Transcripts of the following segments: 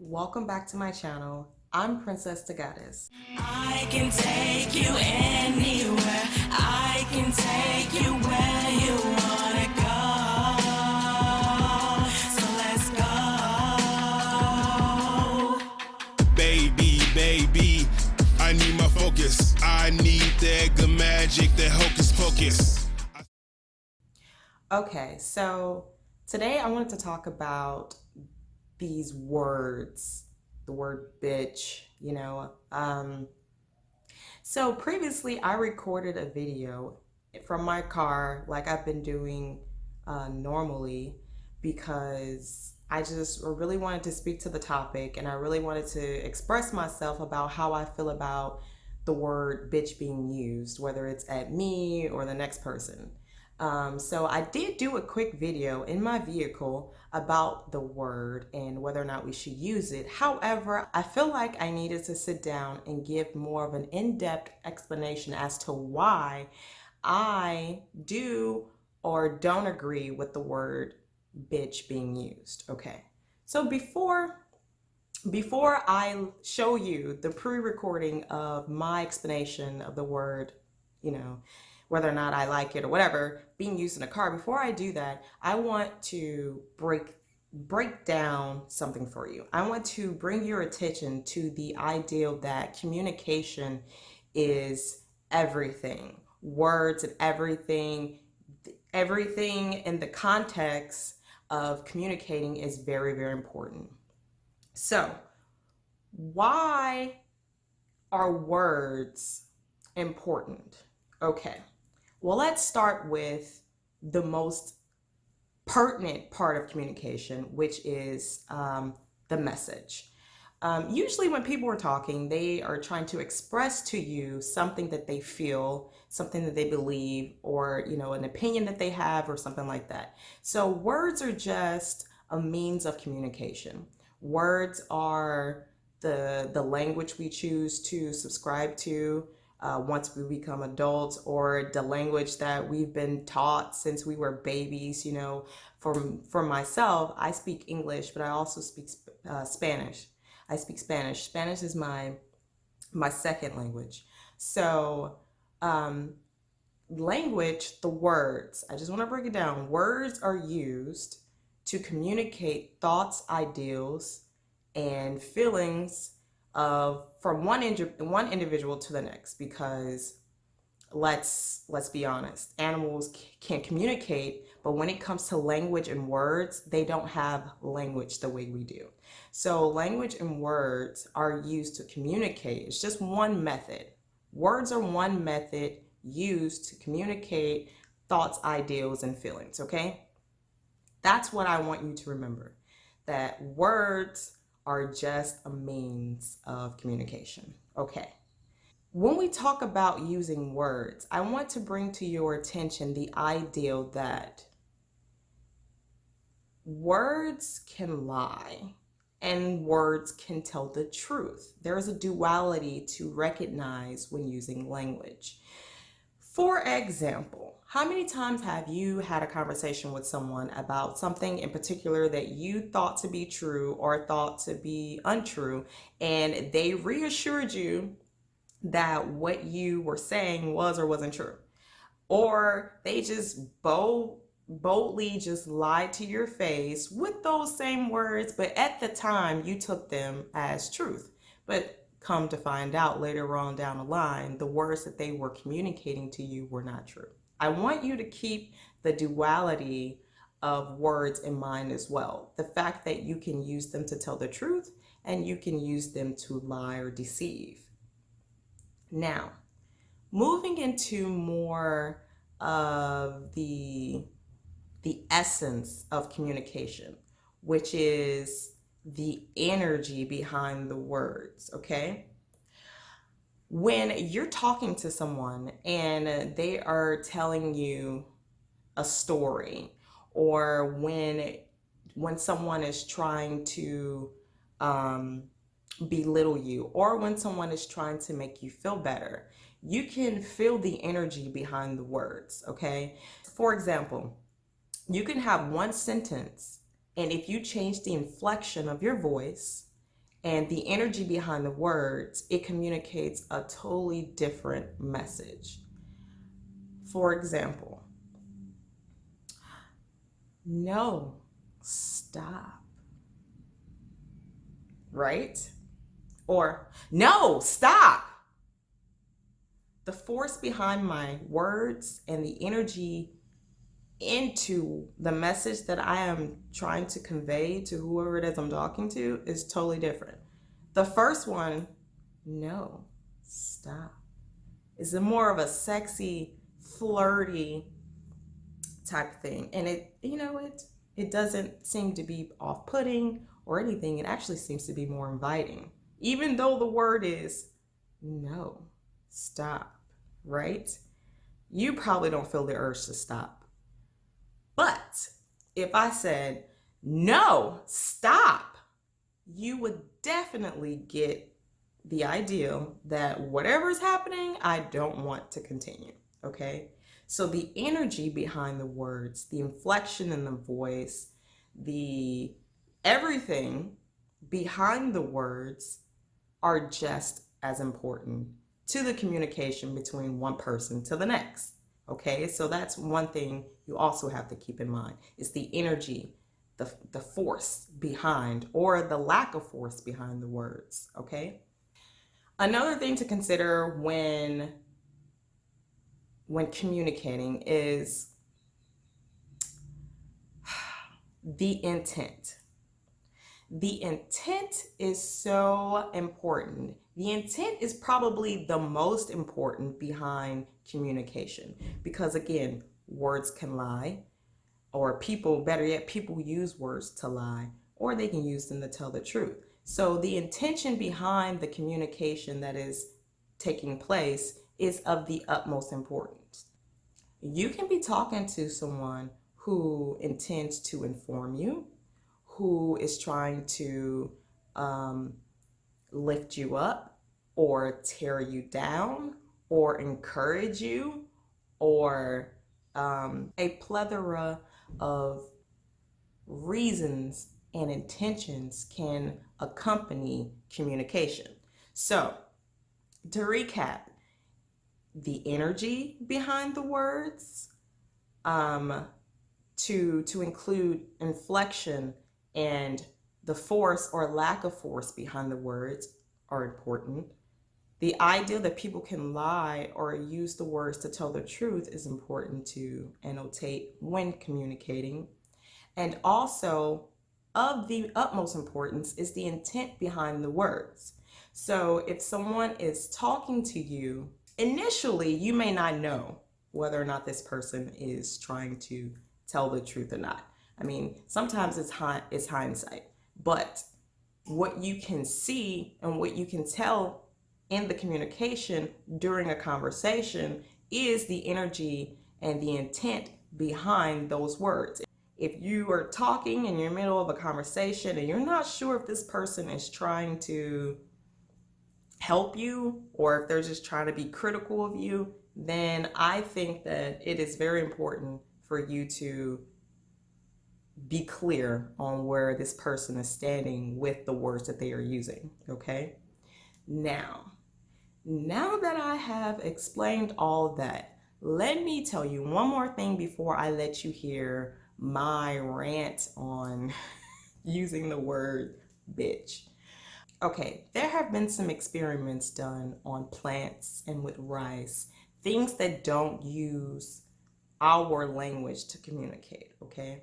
Welcome back to my channel. I'm Princess the Goddess. I can take you anywhere. I can take you where you wanna go. So let's go. Baby, I need my focus. I need that good magic, that hocus pocus. Okay, so today I wanted to talk about these words, the word bitch. So previously I recorded a video from my car like I've been doing normally because I just really wanted to speak to the topic and I really wanted to express myself about how I feel about the word bitch being used, whether it's at me or the next person. So I did do a quick video in my vehicle about the word and whether or not we should use it. However, I feel like I needed to sit down and give more of an in-depth explanation as to why I do or don't agree with the word bitch being used. Okay. So before I show you the pre-recording of my explanation of the word, whether or not I like it or whatever, being used in a car, before I do that, I want to break down something for you. I want to bring your attention to the ideal that communication is everything. Words and everything in the context of communicating is very, very important. So, why are words important? Okay, well, let's start with the most pertinent part of communication, which is the message. Usually when people are talking, they are trying to express to you something that they feel, something that they believe, or, an opinion that they have or something like that. So words are just a means of communication. Words are the language we choose to subscribe to once we become adults, or the language that we've been taught since we were babies. For myself, I speak English, but I also speak Spanish. I speak Spanish. Spanish is my second language. So language, the words, I just want to break it down. Words are used to communicate thoughts, ideals, and feelings from one individual to the next, because let's be honest, animals can communicate, but when it comes to language and words, they don't have language the way we do. So language and words are used to communicate. It's just one method. Words are one method used to communicate thoughts, ideals, and feelings. Okay, that's what I want you to remember, that words are just a means of communication. Okay. When we talk about using words, I want to bring to your attention the ideal that words can lie and words can tell the truth. There is a duality to recognize when using language. For example, how many times have you had a conversation with someone about something in particular that you thought to be true or thought to be untrue, and they reassured you that what you were saying was or wasn't true? Or they just boldly just lied to your face with those same words, but at the time you took them as truth. But come to find out later on down the line, the words that they were communicating to you were not true. I want you to keep the duality of words in mind as well. The fact that you can use them to tell the truth and you can use them to lie or deceive. Now, moving into more of the essence of communication, which is the energy behind the words, okay? When you're talking to someone and they are telling you a story, or when someone is trying to belittle you, or when someone is trying to make you feel better, you can feel the energy behind the words, okay? For example, you can have one sentence, and if you change the inflection of your voice, and the energy behind the words, it communicates a totally different message. For example, no, stop, right? Or no, stop. The force behind my words and the energy into the message that I am trying to convey to whoever it is I'm talking to is totally different. The first one, no, stop, is a more of a sexy, flirty type thing. And it doesn't seem to be off-putting or anything. It actually seems to be more inviting. Even though the word is no, stop, right? You probably don't feel the urge to stop. But if I said, no, stop, you would definitely get the idea that whatever is happening, I don't want to continue, okay? So the energy behind the words, the inflection in the voice, the everything behind the words are just as important to the communication between one person to the next. Okay, so that's one thing you also have to keep in mind is the energy, the force behind, or the lack of force behind the words. Okay. Another thing to consider when communicating is the intent. The intent is so important. The intent is probably the most important behind communication because, again, words can lie, or better yet, people use words to lie, or they can use them to tell the truth. So the intention behind the communication that is taking place is of the utmost importance. You can be talking to someone who intends to inform you, who is trying to lift you up or tear you down or encourage you, or a plethora of reasons and intentions can accompany communication. So to recap, the energy behind the words, to include inflection and the force or lack of force behind the words are important. The idea that people can lie or use the words to tell the truth is important to annotate when communicating. And also, of the utmost importance is the intent behind the words. So if someone is talking to you, initially you may not know whether or not this person is trying to tell the truth or not. I mean, sometimes it's hindsight, but what you can see and what you can tell in the communication during a conversation is the energy and the intent behind those words. If you are talking in the middle of a conversation and you're not sure if this person is trying to help you or if they're just trying to be critical of you, then I think that it is very important for you to be clear on where this person is standing with the words that they are using, okay? Now that I have explained all that, let me tell you one more thing before I let you hear my rant on using the word bitch. Okay, there have been some experiments done on plants and with rice, things that don't use our language to communicate, okay?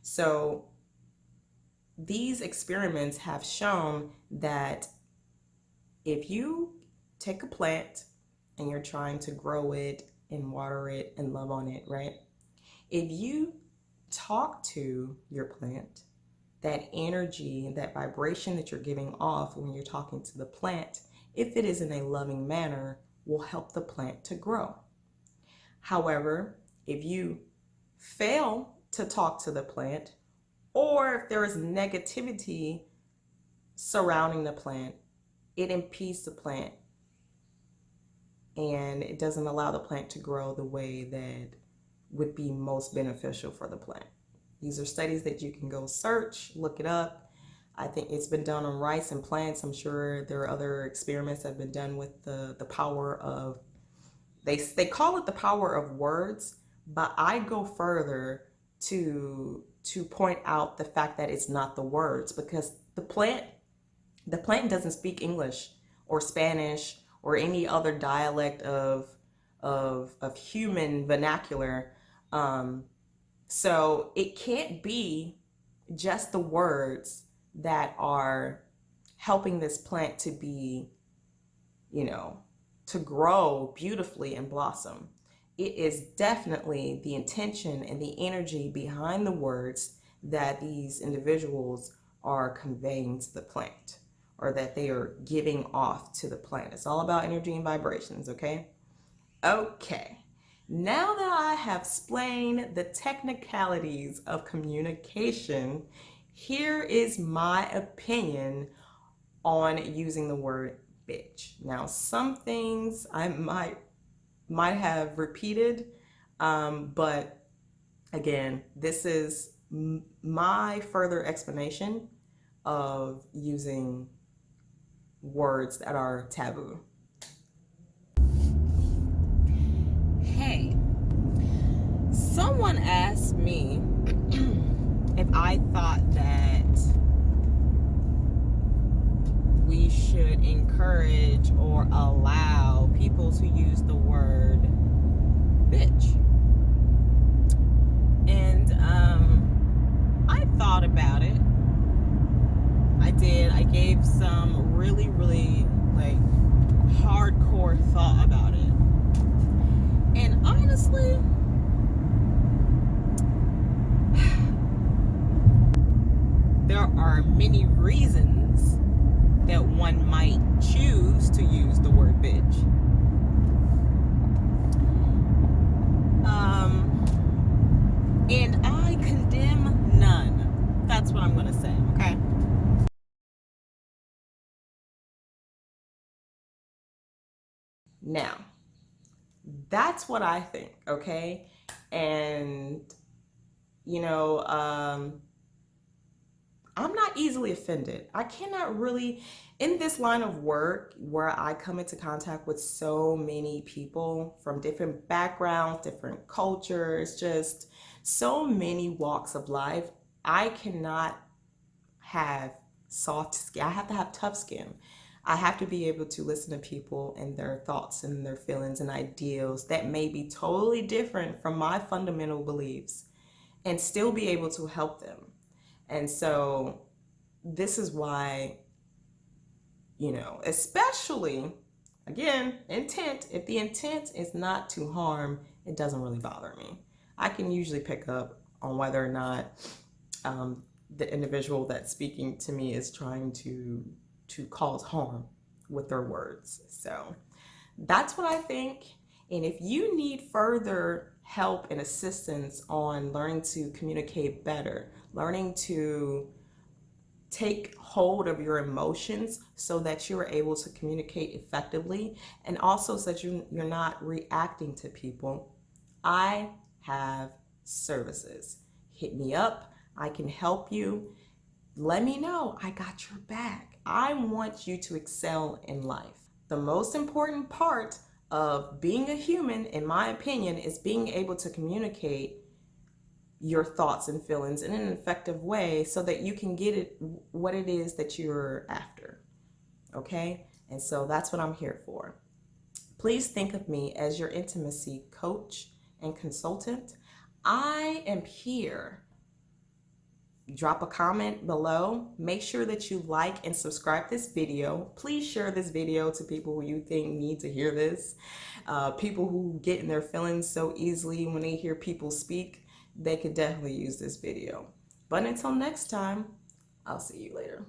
So these experiments have shown that if you take a plant and you're trying to grow it and water it and love on it, right? If you talk to your plant, that energy, that vibration that you're giving off when you're talking to the plant, if it is in a loving manner, will help the plant to grow. However, if you fail to talk to the plant, or if there is negativity surrounding the plant, it impedes the plant and it doesn't allow the plant to grow the way that would be most beneficial for the plant. These are studies that you can go search, look it up. I think it's been done on rice and plants. I'm sure there are other experiments that have been done with the power of, they call it the power of words, but I go further to point out the fact that it's not the words, because the plant doesn't speak English or Spanish or any other dialect of human vernacular. So it can't be just the words that are helping this plant to be, to grow beautifully and blossom. It is definitely the intention and the energy behind the words that these individuals are conveying to the plant, or that they are giving off to the plant. It's all about energy and vibrations, okay? Okay. Now that I have explained the technicalities of communication, here is my opinion on using the word bitch. Now, some things I might have repeated, but again, this is my further explanation of using words that are taboo. Hey, someone asked me if I thought that we should encourage or allow people to use the word bitch. And I thought about it. I did. I gave some really, really like hardcore thought about it. And honestly, there are many reasons that one might choose to use the word bitch. And I condemn none. That's what I'm going to say, okay? Now, that's what I think, okay? And, I'm not easily offended. I cannot really, in this line of work where I come into contact with so many people from different backgrounds, different cultures, just so many walks of life, I cannot have soft skin. I have to have tough skin. I have to be able to listen to people and their thoughts and their feelings and ideals that may be totally different from my fundamental beliefs, and still be able to help them. And so this is why, especially, again, intent. If the intent is not to harm, it doesn't really bother me. I can usually pick up on whether or not the individual that's speaking to me is trying to cause harm with their words. So that's what I think. And if you need further help and assistance on learning to communicate better, learning to take hold of your emotions so that you're able to communicate effectively, and also so that you're not reacting to people, I have services. Hit me up. I can help you. Let me know. I got your back. I want you to excel in life. The most important part of being a human, in my opinion, is being able to communicate your thoughts and feelings in an effective way so that you can get it what it is that you're after. Okay? And so that's what I'm here for. Please think of me as your intimacy coach and consultant. I am here. Drop a comment below. Make sure that you like and subscribe this video. Please share this video to people who you think need to hear this. People who get in their feelings so easily when they hear people speak, they could definitely use this video. But until next time, I'll see you later.